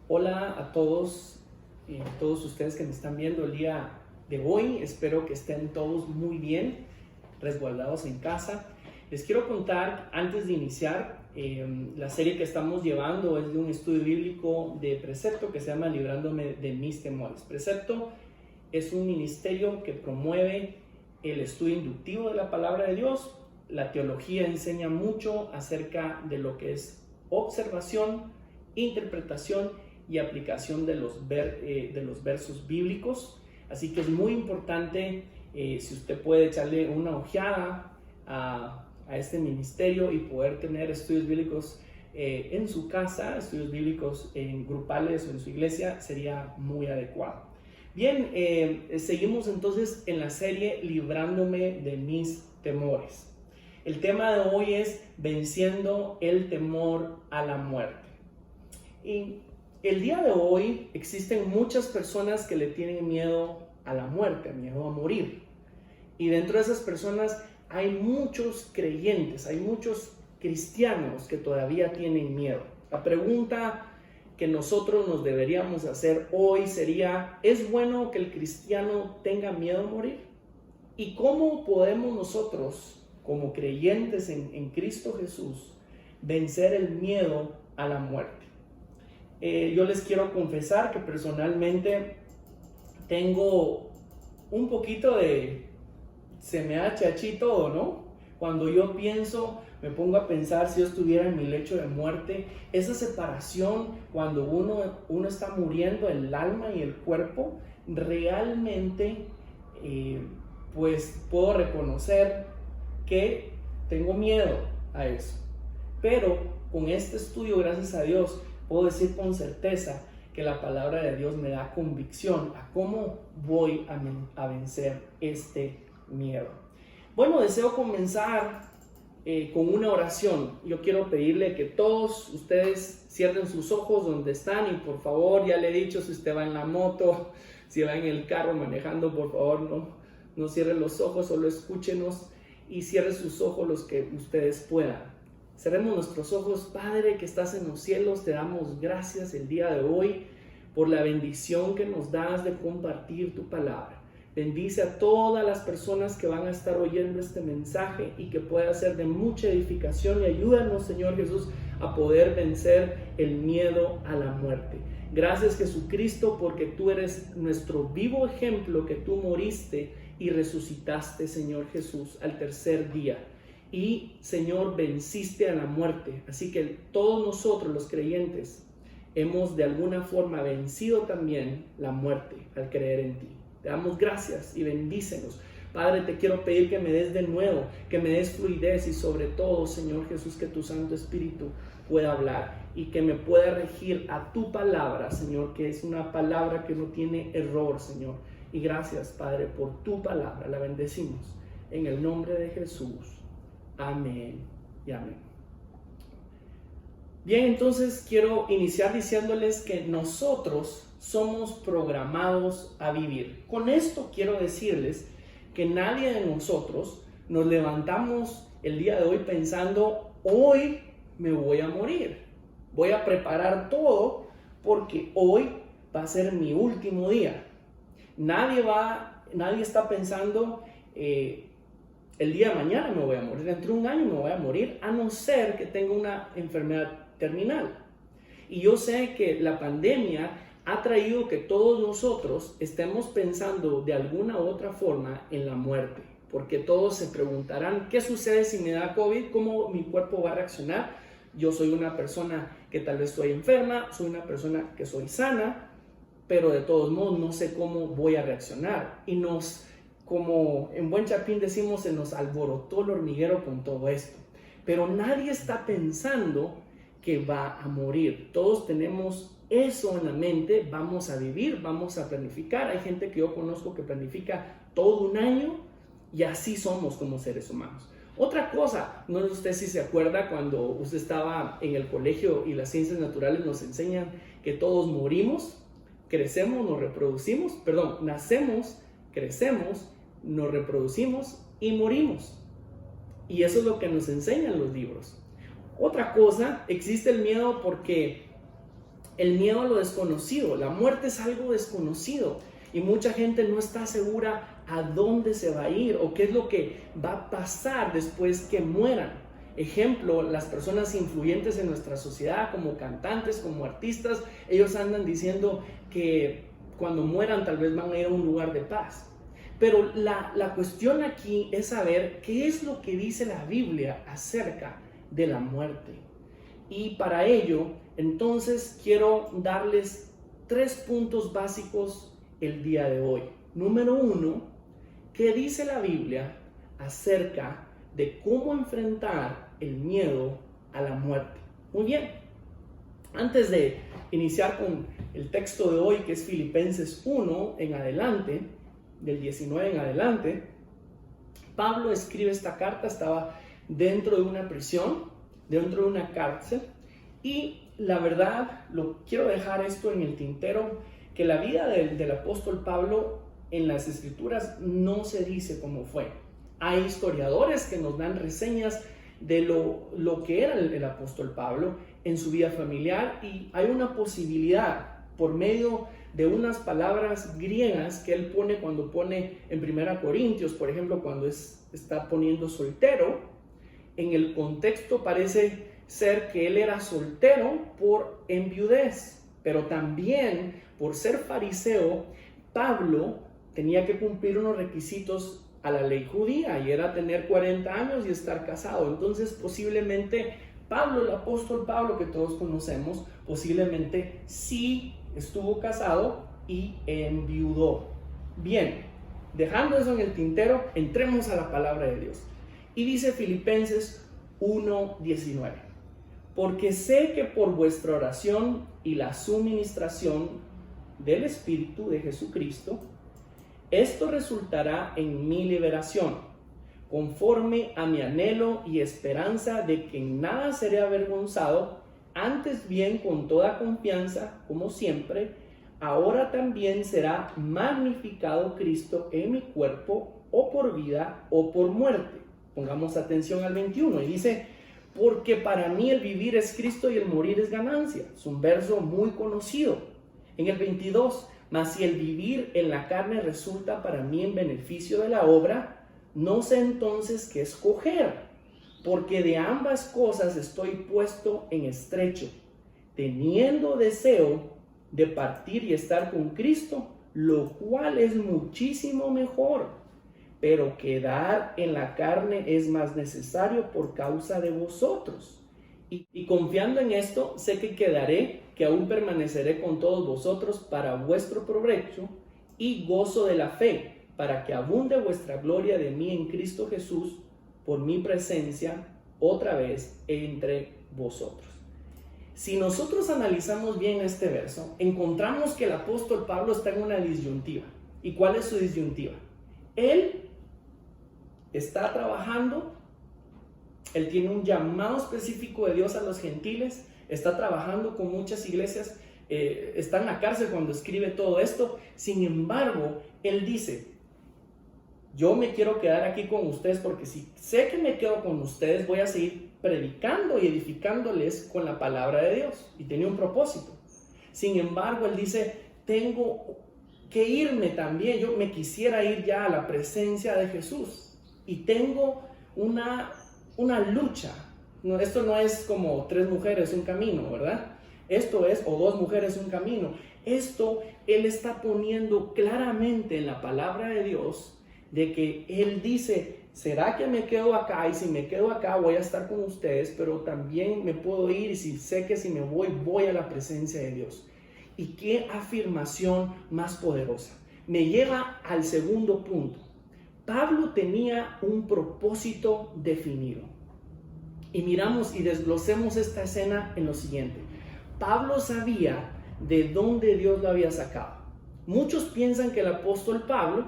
Hola a todos ustedes que me están viendo el día de hoy. Espero que estén todos muy bien, resguardados en casa. Les quiero contar, antes de iniciar, la serie que estamos llevando es de un estudio bíblico de Precepto que se llama Librándome de mis temores. Precepto es un ministerio que promueve el estudio inductivo de la palabra de Dios. La teología enseña mucho acerca de lo que es observación, interpretación y aplicación de los versos bíblicos. Así que es muy importante, si usted puede echarle una ojeada a este ministerio y poder tener estudios bíblicos en su casa, estudios bíblicos en grupales o en su iglesia, sería muy adecuado. Bien, seguimos entonces en la serie Librándome de mis temores. El tema de hoy es venciendo el temor a la muerte. Y el día de hoy existen muchas personas que le tienen miedo a la muerte, miedo a morir. Y dentro de esas personas hay muchos creyentes, hay muchos cristianos que todavía tienen miedo. La pregunta que nosotros nos deberíamos hacer hoy sería, ¿es bueno que el cristiano tenga miedo a morir? ¿Y cómo podemos nosotros, como creyentes en Cristo Jesús, vencer el miedo a la muerte? Yo les quiero confesar que personalmente tengo un poquito se me hace achí todo, ¿no? Cuando yo pienso, me pongo a pensar si yo estuviera en mi lecho de muerte, esa separación cuando uno está muriendo, el alma y el cuerpo, realmente pues puedo reconocer que tengo miedo a eso. Pero con este estudio, gracias a Dios, puedo decir con certeza que la palabra de Dios me da convicción a cómo voy a vencer este miedo. Bueno, deseo comenzar con una oración. Yo quiero pedirle que todos ustedes cierren sus ojos donde están y por favor, ya le he dicho, si usted va en la moto, si va en el carro manejando, por favor no cierre los ojos, solo escúchenos y cierre sus ojos los que ustedes puedan. Cerremos nuestros ojos. Padre que estás en los cielos, te damos gracias el día de hoy por la bendición que nos das de compartir tu palabra. Bendice a todas las personas que van a estar oyendo este mensaje y que pueda ser de mucha edificación, y ayúdanos, Señor Jesús, a poder vencer el miedo a la muerte. Gracias, Jesucristo, porque tú eres nuestro vivo ejemplo, que tú moriste y resucitaste, Señor Jesús, al tercer día. Y, Señor, venciste a la muerte. Así que todos nosotros, los creyentes, hemos de alguna forma vencido también la muerte al creer en ti. Te damos gracias y bendícenos. Padre, te quiero pedir que me des de nuevo, que me des fluidez y sobre todo, Señor Jesús, que tu Santo Espíritu pueda hablar y que me pueda regir a tu palabra, Señor, que es una palabra que no tiene error, Señor. Y gracias, Padre, por tu palabra. La bendecimos en el nombre de Jesús. Amén y amén. Bien, entonces quiero iniciar diciéndoles que nosotros somos programados a vivir. Con esto quiero decirles que nadie de nosotros nos levantamos el día de hoy pensando, hoy me voy a morir. Voy a preparar todo porque hoy va a ser mi último día. Nadie está pensando, el día de mañana me voy a morir, dentro de un año me voy a morir, a no ser que tenga una enfermedad terminal. Y yo sé que la pandemia ha traído que todos nosotros estemos pensando de alguna u otra forma en la muerte, porque todos se preguntarán, ¿qué sucede si me da COVID? ¿Cómo mi cuerpo va a reaccionar? Yo soy una persona que tal vez estoy enferma, soy una persona que soy sana, pero de todos modos no sé cómo voy a reaccionar. Y como en buen chapín decimos, se nos alborotó el hormiguero con todo esto. Pero nadie está pensando que va a morir. Todos tenemos eso en la mente, vamos a vivir, vamos a planificar. Hay gente que yo conozco que planifica todo un año y así somos como seres humanos. Otra cosa, no sé usted si se acuerda cuando usted estaba en el colegio y las ciencias naturales nos enseñan que todos morimos, crecemos, nos reproducimos, nacemos, crecemos, nos reproducimos y morimos. Y eso es lo que nos enseñan los libros. Otra cosa, existe el miedo porque El miedo a lo desconocido. La muerte es algo desconocido y mucha gente no está segura a dónde se va a ir o qué es lo que va a pasar después que mueran. Ejemplo, las personas influyentes en nuestra sociedad, como cantantes, como artistas, ellos andan diciendo que cuando mueran tal vez van a ir a un lugar de paz. Pero la cuestión aquí es saber qué es lo que dice la Biblia acerca de la muerte. Y para ello, entonces quiero darles 3 puntos básicos el día de hoy. Número 1, ¿qué dice la Biblia acerca de cómo enfrentar el miedo a la muerte? Muy bien, antes de iniciar con el texto de hoy, que es Filipenses 1 en adelante, del 19 en adelante, Pablo escribe esta carta, estaba dentro de una prisión, dentro de una cárcel, y la verdad, quiero dejar esto en el tintero, que la vida del apóstol Pablo en las escrituras no se dice cómo fue. Hay historiadores que nos dan reseñas de lo que era el apóstol Pablo en su vida familiar, y hay una posibilidad por medio de unas palabras griegas que él pone cuando pone en 1 Corintios, por ejemplo, cuando está poniendo soltero. En el contexto parece ser que él era soltero por enviudez, pero también por ser fariseo, Pablo tenía que cumplir unos requisitos a la ley judía, y era tener 40 años y estar casado. Entonces posiblemente Pablo, el apóstol Pablo que todos conocemos, posiblemente sí estuvo casado y enviudó. Bien, dejando eso en el tintero, entremos a la palabra de Dios. Y dice Filipenses 1:19: porque sé que por vuestra oración y la suministración del Espíritu de Jesucristo, esto resultará en mi liberación, conforme a mi anhelo y esperanza de que en nada seré avergonzado, antes bien con toda confianza, como siempre, ahora también será magnificado Cristo en mi cuerpo, o por vida o por muerte. Pongamos atención al 21, y dice: porque para mí el vivir es Cristo y el morir es ganancia. Es un verso muy conocido. En el 22, mas si el vivir en la carne resulta para mí en beneficio de la obra, no sé entonces qué escoger, porque de ambas cosas estoy puesto en estrecho, teniendo deseo de partir y estar con Cristo, lo cual es muchísimo mejor. Pero quedar en la carne es más necesario por causa de vosotros. Y confiando en esto, sé que quedaré, que aún permaneceré con todos vosotros para vuestro provecho y gozo de la fe, para que abunde vuestra gloria de mí en Cristo Jesús, por mi presencia otra vez entre vosotros. Si nosotros analizamos bien este verso, encontramos que el apóstol Pablo está en una disyuntiva. ¿Y cuál es su disyuntiva? Él está trabajando, él tiene un llamado específico de Dios a los gentiles, está trabajando con muchas iglesias, está en la cárcel cuando escribe todo esto. Sin embargo, él dice: yo me quiero quedar aquí con ustedes, porque si sé que me quedo con ustedes, voy a seguir predicando y edificándoles con la palabra de Dios. Y tenía un propósito. Sin embargo, él dice: tengo que irme también, yo me quisiera ir ya a la presencia de Jesús. Y tengo una lucha. No, esto no es como 3 mujeres, un camino, ¿verdad? Esto es, o 2 mujeres, un camino. Esto él está poniendo claramente en la palabra de Dios, de que él dice: ¿será que me quedo acá? Y si me quedo acá voy a estar con ustedes, pero también me puedo ir, y si sé que si me voy a la presencia de Dios. Y qué afirmación más poderosa. Me lleva al segundo punto. Pablo tenía un propósito definido. Y miramos y desglosemos esta escena en lo siguiente. Pablo sabía de dónde Dios lo había sacado. Muchos piensan que el apóstol Pablo,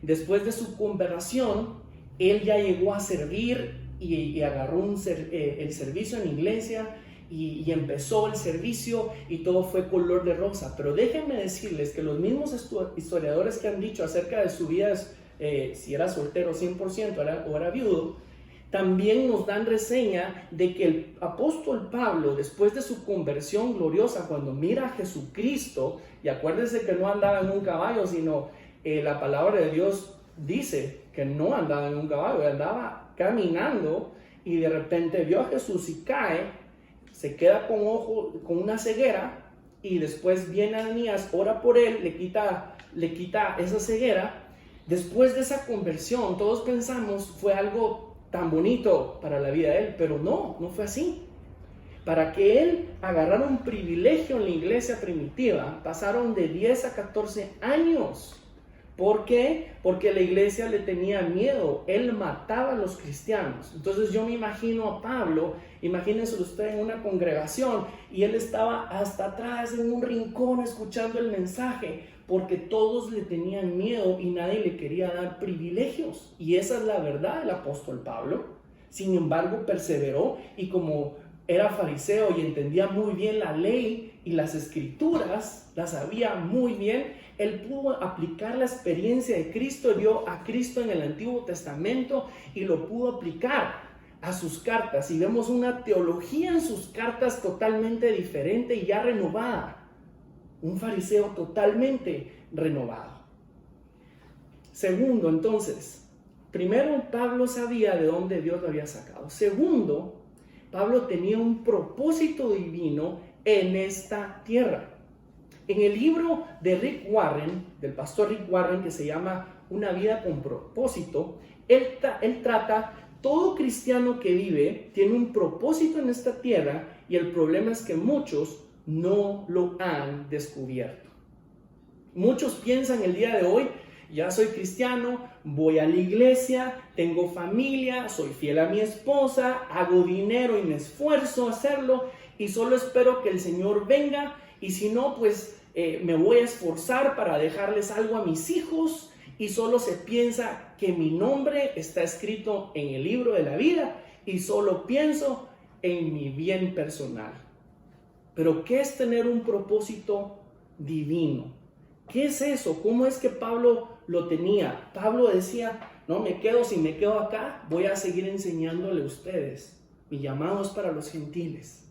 después de su conversión, él ya llegó a servir y agarró el servicio en la iglesia y empezó el servicio y todo fue color de rosa. Pero déjenme decirles que los mismos historiadores que han dicho acerca de su vida, si era soltero 100% o era viudo, también nos dan reseña de que el apóstol Pablo, después de su conversión gloriosa, cuando mira a Jesucristo, y acuérdense que no andaba en un caballo, sino la palabra de Dios dice que no andaba en un caballo, andaba caminando, y de repente vio a Jesús y cae, se queda con una ceguera, y después viene Ananías, ora por él, le quita esa ceguera. Después de esa conversión, todos pensamos fue algo tan bonito para la vida de él, pero no fue así. Para que él agarrara un privilegio en la iglesia primitiva, pasaron de 10 a 14 años. ¿Por qué? Porque la iglesia le tenía miedo, él mataba a los cristianos. Entonces yo me imagino a Pablo, imagínense usted en una congregación, y él estaba hasta atrás en un rincón escuchando el mensaje, porque todos le tenían miedo y nadie le quería dar privilegios. Y esa es la verdad del apóstol Pablo. Sin embargo, perseveró, y como era fariseo y entendía muy bien la ley y las escrituras, las sabía muy bien, él pudo aplicar la experiencia de Cristo, vio a Cristo en el Antiguo Testamento y lo pudo aplicar a sus cartas. Y vemos una teología en sus cartas totalmente diferente y ya renovada. Un fariseo totalmente renovado. Segundo, entonces, primero, Pablo sabía de dónde Dios lo había sacado. Segundo, Pablo tenía un propósito divino en esta tierra. En el libro de Rick Warren, del pastor Rick Warren, que se llama Una vida con propósito, él trata, todo cristiano que vive tiene un propósito en esta tierra, y el problema es que muchos no lo han descubierto. Muchos piensan el día de hoy, ya soy cristiano, voy a la iglesia, tengo familia, soy fiel a mi esposa, hago dinero y me esfuerzo a hacerlo, y solo espero que el Señor venga, y si no, pues me voy a esforzar para dejarles algo a mis hijos, y solo se piensa que mi nombre está escrito en el libro de la vida, y solo pienso en mi bien personal. Pero ¿qué es tener un propósito divino? ¿Qué es eso? ¿Cómo es que Pablo lo tenía? Pablo decía, no me quedo, si me quedo acá, voy a seguir enseñándole a ustedes. Mi llamado es para los gentiles.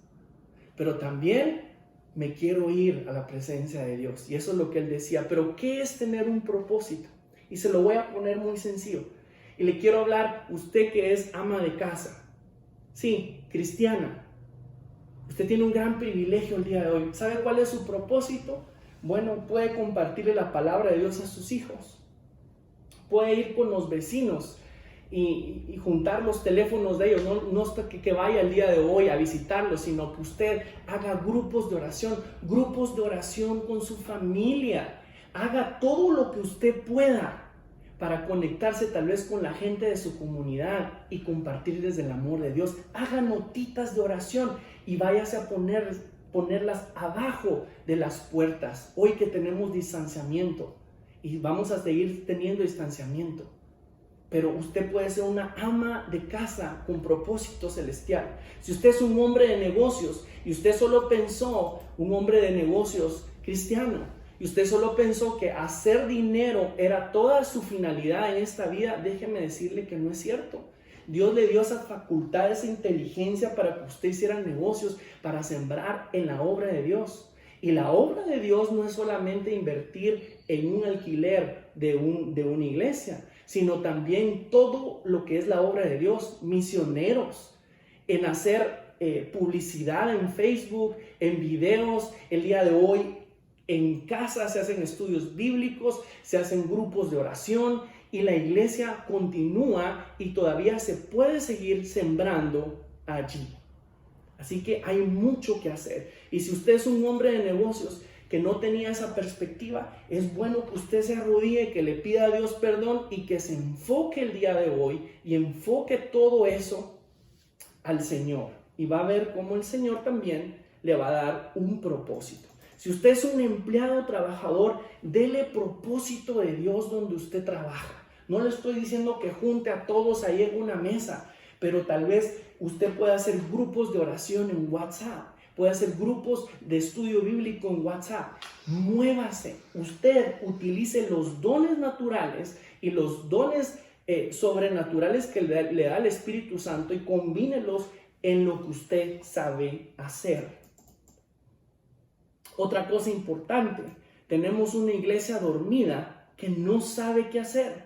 Pero también me quiero ir a la presencia de Dios. Y eso es lo que él decía. Pero ¿qué es tener un propósito? Y se lo voy a poner muy sencillo. Y le quiero hablar, usted que es ama de casa. Sí, cristiana. Usted tiene un gran privilegio el día de hoy. ¿Sabe cuál es su propósito? Bueno, puede compartirle la palabra de Dios a sus hijos. Puede ir con los vecinos y juntar los teléfonos de ellos. No es que vaya el día de hoy a visitarlos, sino que usted haga grupos de oración con su familia. Haga todo lo que usted pueda para conectarse tal vez con la gente de su comunidad y compartir desde el amor de Dios. Haga notitas de oración y váyase a ponerlas abajo de las puertas. Hoy que tenemos distanciamiento y vamos a seguir teniendo distanciamiento, pero usted puede ser una ama de casa con propósito celestial. Si usted es un hombre de negocios y usted solo pensó un hombre de negocios cristiano, y usted solo pensó que hacer dinero era toda su finalidad en esta vida, déjeme decirle que no es cierto. Dios le dio esa facultad, esa inteligencia para que usted hiciera negocios, para sembrar en la obra de Dios. Y la obra de Dios no es solamente invertir en un alquiler de una iglesia, sino también todo lo que es la obra de Dios, misioneros, en hacer publicidad en Facebook, en videos. El día de hoy en casa se hacen estudios bíblicos, se hacen grupos de oración, y la iglesia continúa y todavía se puede seguir sembrando allí. Así que hay mucho que hacer. Y si usted es un hombre de negocios que no tenía esa perspectiva, es bueno que usted se arrodille, que le pida a Dios perdón y que se enfoque el día de hoy y enfoque todo eso al Señor. Y va a ver cómo el Señor también le va a dar un propósito. Si usted es un empleado trabajador, dele propósito de Dios donde usted trabaja. No le estoy diciendo que junte a todos ahí en una mesa, pero tal vez usted pueda hacer grupos de oración en WhatsApp, puede hacer grupos de estudio bíblico en WhatsApp. Muévase, usted utilice los dones naturales y los dones sobrenaturales que le da el Espíritu Santo y combínelos en lo que usted sabe hacer. Otra cosa importante, tenemos una iglesia dormida que no sabe qué hacer,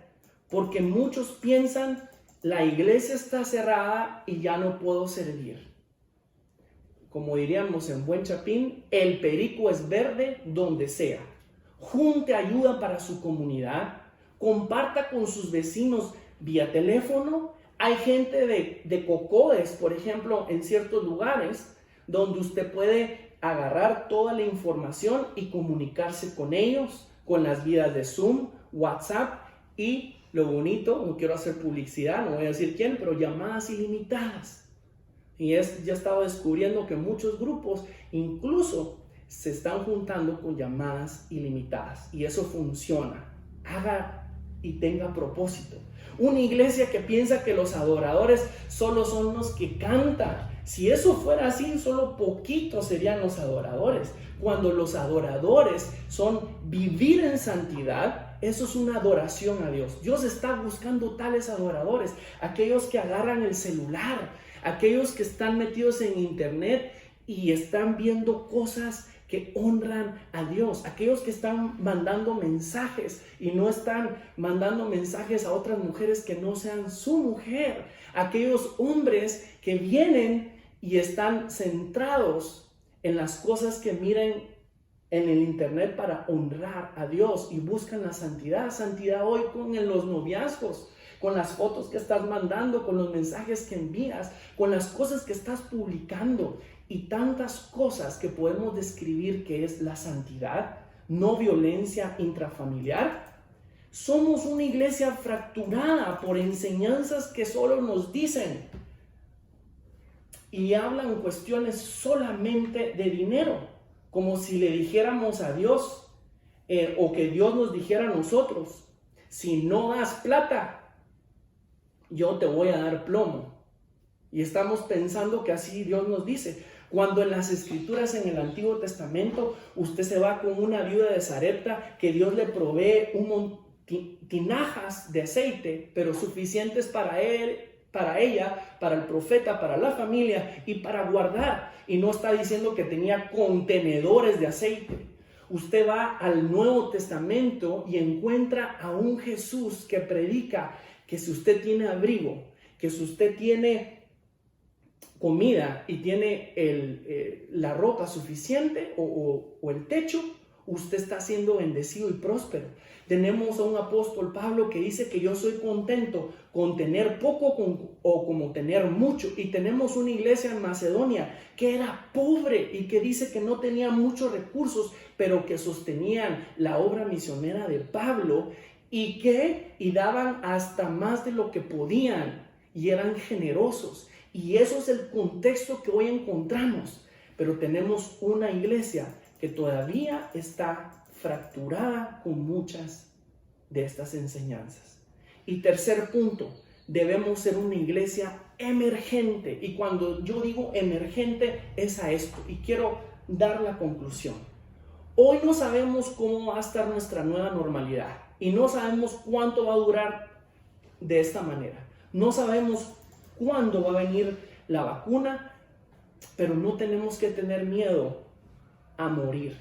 porque muchos piensan, la iglesia está cerrada y ya no puedo servir. Como diríamos en buen chapín, el perico es verde donde sea. Junte ayuda para su comunidad, comparta con sus vecinos vía teléfono. Hay gente de cocodes, por ejemplo, en ciertos lugares, donde usted puede agarrar toda la información y comunicarse con ellos, con las vías de Zoom, WhatsApp y lo bonito, no quiero hacer publicidad, no voy a decir quién, pero llamadas ilimitadas. Y ya he estado descubriendo que muchos grupos incluso se están juntando con llamadas ilimitadas. Y eso funciona. Haga y tenga propósito. Una iglesia que piensa que los adoradores solo son los que cantan. Si eso fuera así, solo poquitos serían los adoradores. Cuando los adoradores son vivir en santidad, eso es una adoración a Dios. Dios está buscando tales adoradores, aquellos que agarran el celular, aquellos que están metidos en internet y están viendo cosas que honran a Dios, aquellos que están mandando mensajes y no están mandando mensajes a otras mujeres que no sean su mujer, aquellos hombres que vienen y están centrados en las cosas que miren en el internet para honrar a Dios y buscan la santidad. Santidad hoy con los noviazgos, con las fotos que estás mandando, con los mensajes que envías, con las cosas que estás publicando y tantas cosas que podemos describir que es la santidad, no violencia intrafamiliar. Somos una iglesia fracturada por enseñanzas que solo nos dicen y hablan cuestiones solamente de dinero, como si le dijéramos a Dios o que Dios nos dijera a nosotros, si no das plata, yo te voy a dar plomo. Y estamos pensando que así Dios nos dice, cuando en las escrituras en el Antiguo Testamento usted se va con una viuda de Sarepta que Dios le provee tinajas de aceite, pero suficientes para ella, para el profeta, para la familia y para guardar. Y no está diciendo que tenía contenedores de aceite. Usted va al Nuevo Testamento y encuentra a un Jesús que predica que si usted tiene abrigo, que si usted tiene comida y tiene la ropa suficiente o el techo, usted está siendo bendecido y próspero. Tenemos a un apóstol Pablo que dice que yo soy contento con tener poco o como tener mucho. Y tenemos una iglesia en Macedonia que era pobre y que dice que no tenía muchos recursos, pero que sostenían la obra misionera de Pablo y daban hasta más de lo que podían y eran generosos. Y eso es el contexto que hoy encontramos. Pero tenemos una iglesia que todavía está fracturada con muchas de estas enseñanzas. Y tercer punto, debemos ser una iglesia emergente. Y cuando yo digo emergente es a esto. Y quiero dar la conclusión. Hoy no sabemos cómo va a estar nuestra nueva normalidad. Y no sabemos cuánto va a durar de esta manera. No sabemos cuándo va a venir la vacuna, pero no tenemos que tener miedo a morir.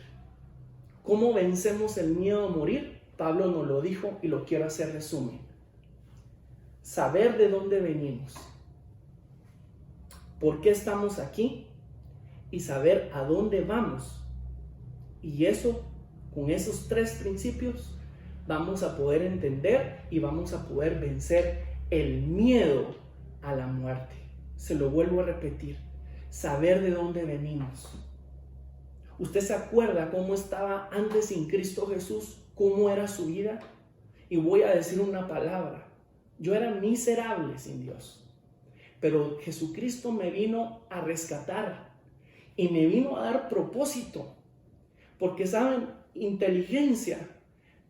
¿Cómo vencemos el miedo a morir? Pablo nos lo dijo y lo quiero hacer resumen. Saber de dónde venimos, por qué estamos aquí y saber a dónde vamos. Y eso, con esos tres principios, vamos a poder entender y vamos a poder vencer el miedo a la muerte. Se lo vuelvo a repetir, saber de dónde venimos. ¿Usted se acuerda cómo estaba antes sin Cristo Jesús? ¿Cómo era su vida? Y voy a decir una palabra. Yo era miserable sin Dios. Pero Jesucristo me vino a rescatar y me vino a dar propósito. Porque saben, inteligencia,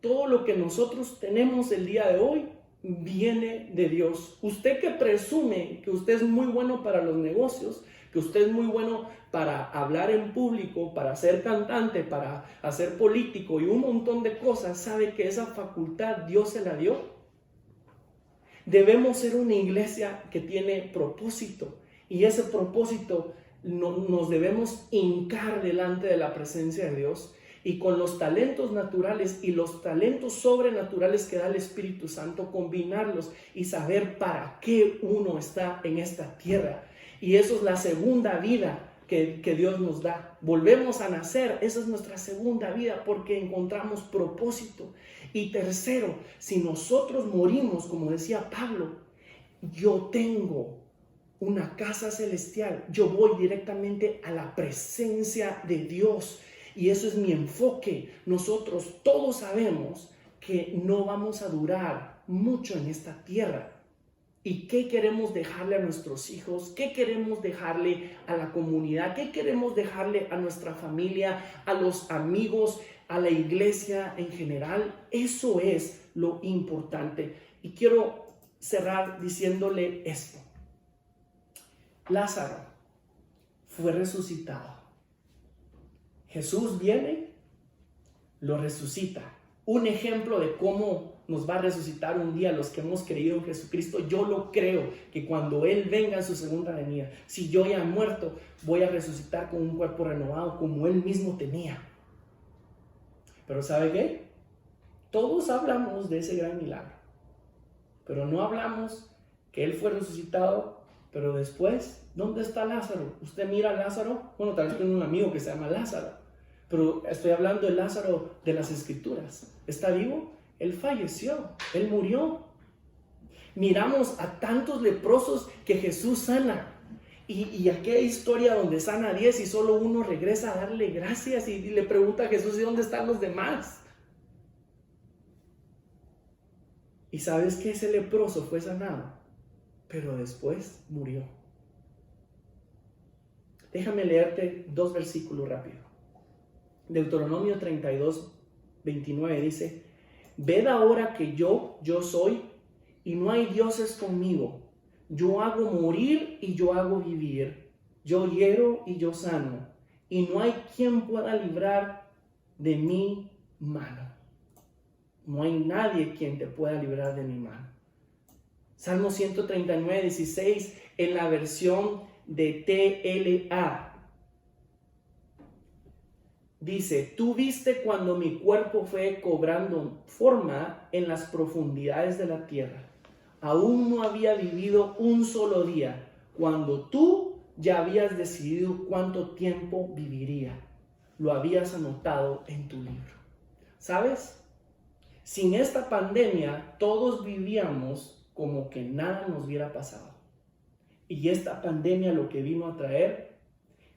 todo lo que nosotros tenemos el día de hoy viene de Dios. Usted que presume que usted es muy bueno para los negocios, que usted es muy bueno para hablar en público, para ser cantante, para hacer político y un montón de cosas, sabe que esa facultad Dios se la dio. Debemos ser una iglesia que tiene propósito, y ese propósito nos debemos hincar delante de la presencia de Dios, y con los talentos naturales y los talentos sobrenaturales que da el Espíritu Santo, combinarlos y saber para qué uno está en esta tierra. Y eso es la segunda vida que Dios nos da. Volvemos a nacer, esa es nuestra segunda vida, porque encontramos propósito. Y tercero, si nosotros morimos, como decía Pablo, yo tengo una casa celestial, yo voy directamente a la presencia de Dios, y eso es mi enfoque. Nosotros todos sabemos que no vamos a durar mucho en esta tierra. ¿Y qué queremos dejarle a nuestros hijos? ¿Qué queremos dejarle a la comunidad? ¿Qué queremos dejarle a nuestra familia, a los amigos, a la iglesia en general? Eso es lo importante. Y quiero cerrar diciéndole esto. Lázaro fue resucitado. Jesús viene, lo resucita. Un ejemplo de cómo nos va a resucitar un día los que hemos creído en Jesucristo. Yo lo creo, que cuando Él venga en su segunda venida, si yo ya he muerto, voy a resucitar con un cuerpo renovado como Él mismo tenía. Pero ¿sabe qué? Todos hablamos de ese gran milagro, pero no hablamos que Él fue resucitado, pero después, ¿dónde está Lázaro? Usted mira a Lázaro, bueno, tal vez tiene un amigo que se llama Lázaro, pero estoy hablando de Lázaro de las Escrituras. ¿Está vivo? Él falleció, Él murió. Miramos a tantos leprosos que Jesús sana. Y aquella historia donde sana a 10 y solo uno regresa a darle gracias y le pregunta a Jesús, ¿y dónde están los demás? Y sabes que ese leproso fue sanado, pero después murió. Déjame leerte 2 versículos rápido. Deuteronomio 32, 29 dice: ved ahora que yo soy, y no hay dioses conmigo. Yo hago morir y yo hago vivir. Yo hiero y yo sano. Y no hay quien pueda librar de mi mano. No hay nadie quien te pueda librar de mi mano. Salmo 139, 16, en la versión de TLA. Dice: tú viste cuando mi cuerpo fue cobrando forma en las profundidades de la tierra. Aún no había vivido un solo día, cuando tú ya habías decidido cuánto tiempo viviría. Lo habías anotado en tu libro. ¿Sabes? Sin esta pandemia, todos vivíamos como que nada nos hubiera pasado. Y esta pandemia lo que vino a traer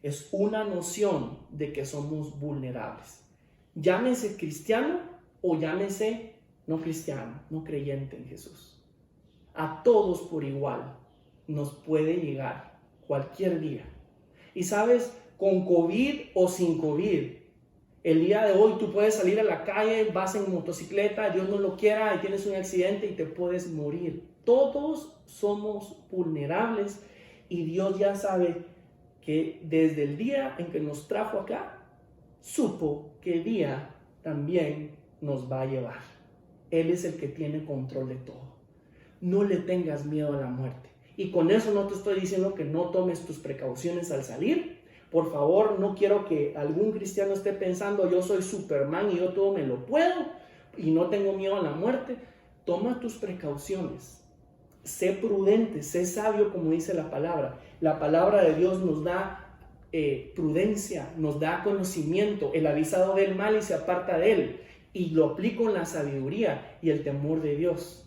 es una noción de que somos vulnerables. Llámese cristiano o llámese no cristiano, no creyente en Jesús. A todos por igual nos puede llegar cualquier día. Y sabes, con COVID o sin COVID, el día de hoy tú puedes salir a la calle, vas en motocicleta, Dios no lo quiera, y tienes un accidente y te puedes morir. Todos somos vulnerables y Dios ya sabe que desde el día en que nos trajo acá, supo que el día también nos va a llevar. Él es el que tiene control de todo. No le tengas miedo a la muerte. Y con eso no te estoy diciendo que no tomes tus precauciones al salir. Por favor, no quiero que algún cristiano esté pensando, yo soy Superman y yo todo me lo puedo y no tengo miedo a la muerte. Toma tus precauciones. Sé prudente, sé sabio, como dice la palabra. La palabra de Dios nos da prudencia, nos da conocimiento. El avisado ve el mal y se aparta de él. Y lo aplico en la sabiduría y el temor de Dios.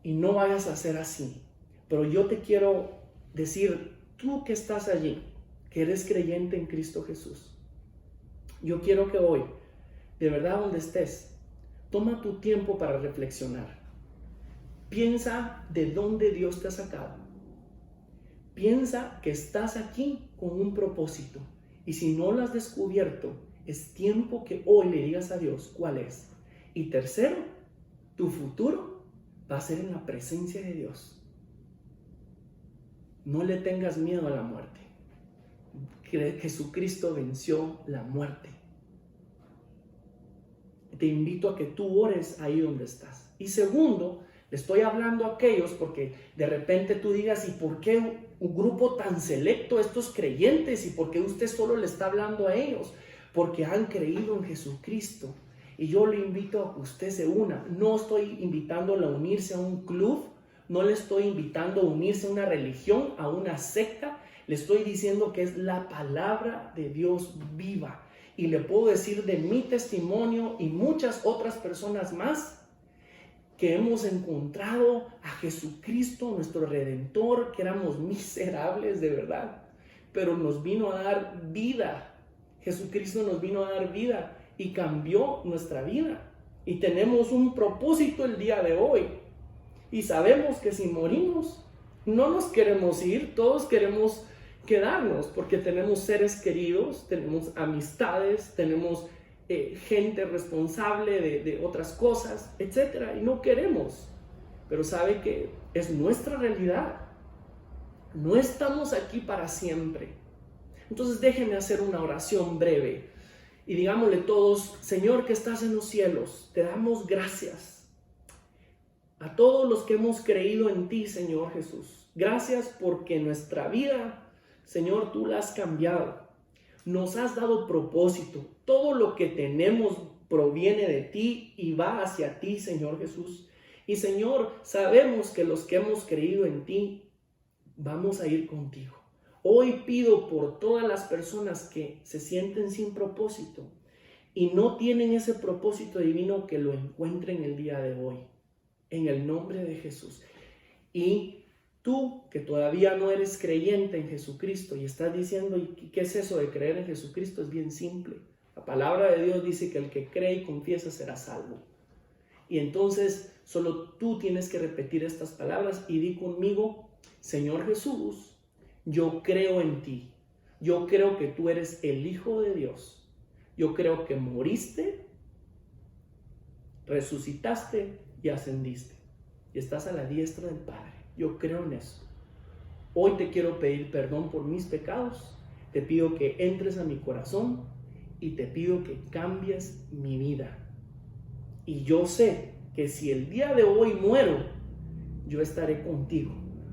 Y no vayas a ser así. Pero yo te quiero decir, tú que estás allí, que eres creyente en Cristo Jesús, yo quiero que hoy, de verdad donde estés, toma tu tiempo para reflexionar. Piensa de dónde Dios te ha sacado. Piensa que estás aquí con un propósito. Y si no lo has descubierto, es tiempo que hoy le digas a Dios cuál es. Y tercero, tu futuro va a ser en la presencia de Dios. No le tengas miedo a la muerte. Jesucristo venció la muerte. Te invito a que tú ores ahí donde estás. Y segundo, Le estoy hablando a aquellos porque de repente tú digas, ¿y por qué un grupo tan selecto, estos creyentes? ¿Y por qué usted solo le está hablando a ellos? Porque han creído en Jesucristo. Y yo le invito a que usted se una. No estoy invitándole a unirse a un club, no le estoy invitando a unirse a una religión, a una secta. Le estoy diciendo que es la palabra de Dios viva. Y le puedo decir de mi testimonio y muchas otras personas más, que hemos encontrado a Jesucristo, nuestro Redentor, que éramos miserables de verdad, pero nos vino a dar vida. Jesucristo nos vino a dar vida y cambió nuestra vida. Y tenemos un propósito el día de hoy. Y sabemos que si morimos, no nos queremos ir, todos queremos quedarnos, porque tenemos seres queridos, tenemos amistades, tenemos gente responsable de otras cosas, etcétera, y no queremos. Pero sabe que es nuestra realidad. No estamos aquí para siempre. Entonces déjenme hacer una oración breve y digámosle todos: Señor que estás en los cielos, te damos gracias a todos los que hemos creído en ti, Señor Jesús. Gracias porque nuestra vida, Señor, tú la has cambiado. Nos has dado propósito. Todo lo que tenemos proviene de ti y va hacia ti, Señor Jesús. Y Señor, sabemos que los que hemos creído en ti, vamos a ir contigo. Hoy pido por todas las personas que se sienten sin propósito y no tienen ese propósito divino, que lo encuentren el día de hoy, en el nombre de Jesús. Y tú, que todavía no eres creyente en Jesucristo y estás diciendo, ¿y qué es eso de creer en Jesucristo? Es bien simple. La palabra de Dios dice que el que cree y confiesa será salvo. Y entonces solo tú tienes que repetir estas palabras y di conmigo: Señor Jesús, yo creo en ti. Yo creo que tú eres el Hijo de Dios. Yo creo que moriste, resucitaste y ascendiste. Y estás a la diestra del Padre. Yo creo en eso. Hoy te quiero pedir perdón por mis pecados. Te pido que entres a mi corazón y te pido que cambies mi vida. Y yo sé que si el día de hoy muero, yo estaré contigo,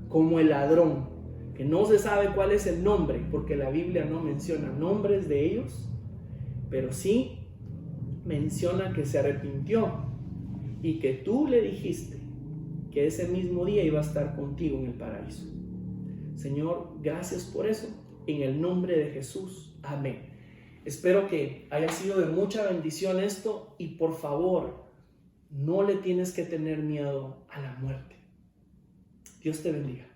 como el ladrón, que no se sabe cuál es el nombre, porque la Biblia no menciona nombres de ellos, pero sí menciona que se arrepintió y que tú le dijiste que ese mismo día iba a estar contigo en el paraíso. Señor, gracias por eso, en el nombre de Jesús, amén. Espero que haya sido de mucha bendición esto, y por favor, no le tienes que tener miedo a la muerte. Dios te bendiga.